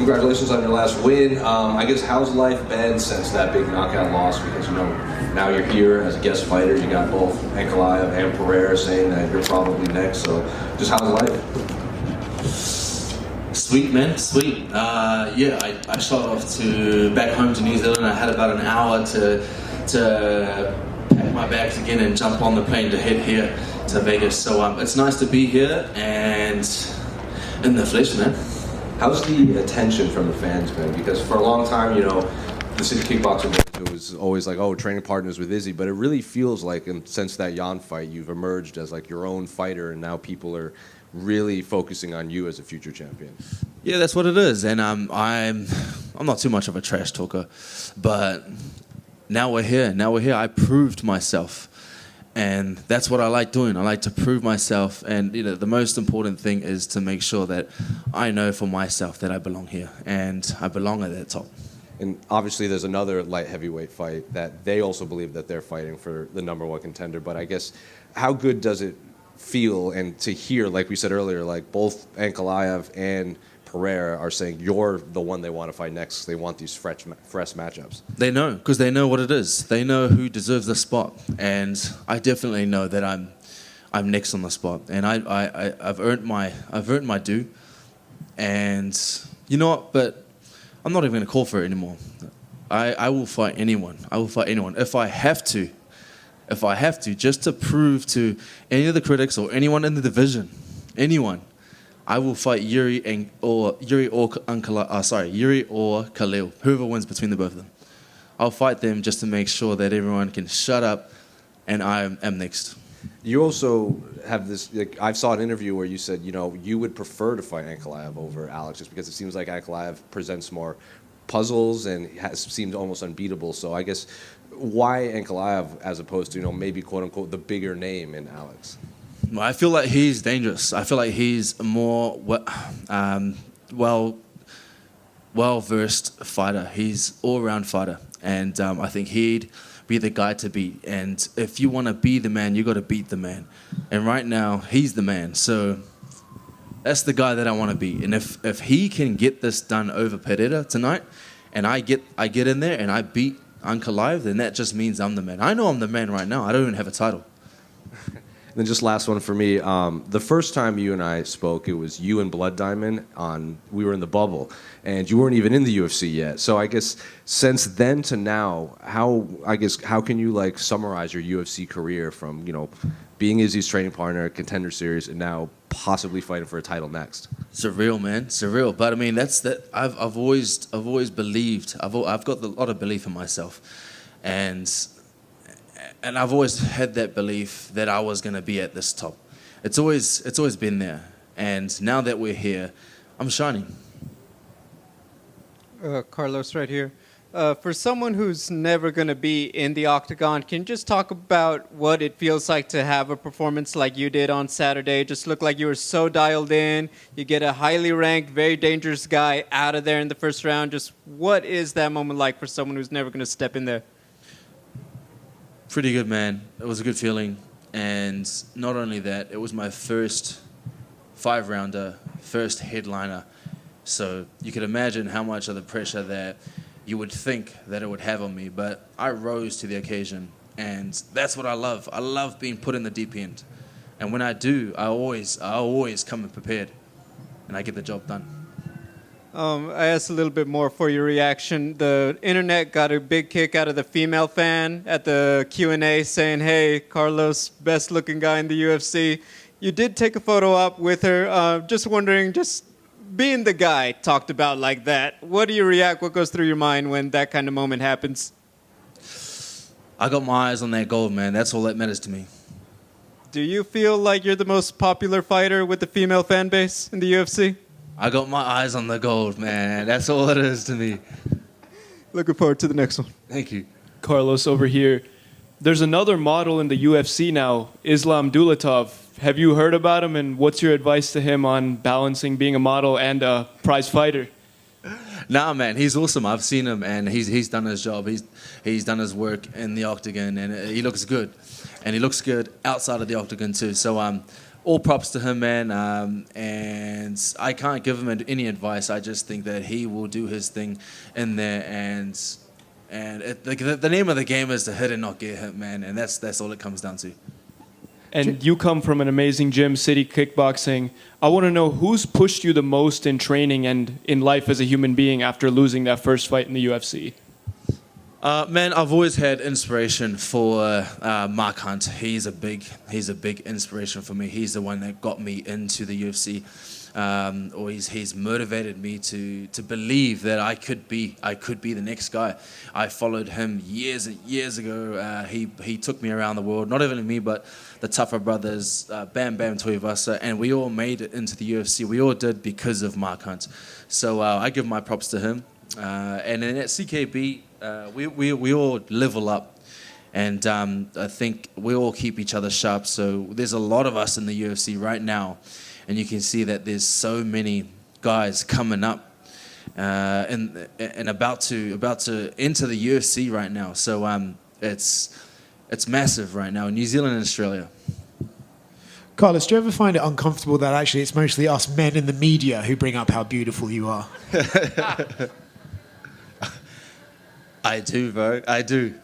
congratulations on your last win. I guess how's life been since that big knockout loss? Because now you're here as a guest fighter. You got both Ankalaev and Pereira saying that you're probably next. So just how's life? Sweet, man, sweet. I shot off back home to New Zealand. I had about an hour to pack my bags again and jump on the plane to head here to Vegas. So it's nice to be here and in the flesh, man. How's the attention from the fans been? Because for a long time, the City Kickboxing it was always like, oh, training partners with Izzy, but it really feels like, since that Jan fight, you've emerged as like your own fighter, and now people are really focusing on you as a future champion. Yeah, that's what it is, and I'm not too much of a trash talker, but now we're here. I proved myself. And that's what I like doing. I like to prove myself. And the most important thing is to make sure that I know for myself that I belong here. And I belong at that top. And obviously there's another light heavyweight fight that they also believe that they're fighting for the number one contender. But I guess, how good does it feel and to hear, like we said earlier, like both Ankalaev and Pereira are saying you're the one they want to fight next. They want these fresh matchups. They know, because they know what it is. They know who deserves the spot, and I definitely know that I'm next on the spot, and I've earned my due. And you know what? But I'm not even going to call for it anymore. I will fight anyone. I will fight anyone if I have to. Just to prove to any of the critics or anyone in the division, anyone. I will fight Yuri or Khalil, whoever wins between the both of them. I'll fight them just to make sure that everyone can shut up, and I am next. You also have this. I saw an interview where you said you would prefer to fight Ankalaev over Alex, just because it seems like Ankalaev presents more puzzles and seemed almost unbeatable. So I guess why Ankalaev as opposed to maybe quote unquote the bigger name in Alex? I feel like he's dangerous. I feel like he's a more well-versed fighter. He's all-around fighter. And I think he'd be the guy to beat. And if you want to be the man, you got to beat the man. And right now, he's the man. So that's the guy that I want to beat. And if he can get this done over Pereira tonight, and I get in there and I beat Ankalaev, then that just means I'm the man. I know I'm the man right now. I don't even have a title. And then just last one for me. The first time you and I spoke, it was you and Blood Diamond we were in the bubble, and you weren't even in the UFC yet. So I guess since then to now, how can you summarize your UFC career from being Izzy's training partner, Contender Series, and now possibly fighting for a title next? Surreal, man, surreal. But I mean, that's that. I've always believed. I've got a lot of belief in myself, and I've always had that belief that I was going to be at this top. It's always been there. And now that we're here, I'm shining. Carlos right here. For someone who's never going to be in the octagon, can you just talk about what it feels like to have a performance like you did on Saturday? Just looked like you were so dialed in. You get a highly ranked, very dangerous guy out of there in the first round. Just what is that moment like for someone who's never going to step in there? Pretty good, man. It was a good feeling. And not only that, it was my first 5-rounder, first headliner. So you could imagine how much of the pressure that you would think that it would have on me. But I rose to the occasion. And that's what I love. I love being put in the deep end. And when I do, I always come in prepared. And I get the job done. I asked a little bit more for your reaction. The internet got a big kick out of the female fan at the Q&A saying, hey, Carlos, best looking guy in the UFC. You did take a photo op with her. Just wondering, just being the guy talked about like that, what do you react? What goes through your mind when that kind of moment happens? I got my eyes on that gold, man. That's all that matters to me. Do you feel like you're the most popular fighter with the female fan base in the UFC? I got my eyes on the gold, man. That's all it is to me. Looking forward to the next one. Thank you. Carlos over here. There's another model in the UFC now, Islam Dulatov. Have you heard about him, and what's your advice to him on balancing being a model and a prize fighter? Nah, man, he's awesome. I've seen him, and he's done his job. He's done his work in the octagon, and he looks good. And he looks good outside of the octagon, too. So all props to him, man. And I can't give him any advice. I just think that he will do his thing in there, and the name of the game is to hit and not get hit, man. And that's all it comes down to. And you come from an amazing gym, City Kickboxing. I want to know who's pushed you the most in training and in life as a human being after losing that first fight in the UFC? Man, I've always had inspiration for Mark Hunt. He's a big inspiration for me. He's the one that got me into the UFC, or he's motivated me to believe that I could be the next guy. I followed him years and years ago. He took me around the world, not even me, but the Tougher brothers, Bam Bam Tuivasa, and we all made it into the UFC. We all did because of Mark Hunt. So I give my props to him. And then at CKB, we all level up, and I think we all keep each other sharp. So there's a lot of us in the UFC right now, and you can see that there's so many guys coming up and about to enter the UFC right now. So it's massive right now in New Zealand and Australia. Carlos, do you ever find it uncomfortable that actually it's mostly us men in the media who bring up how beautiful you are? I do, bro. I do.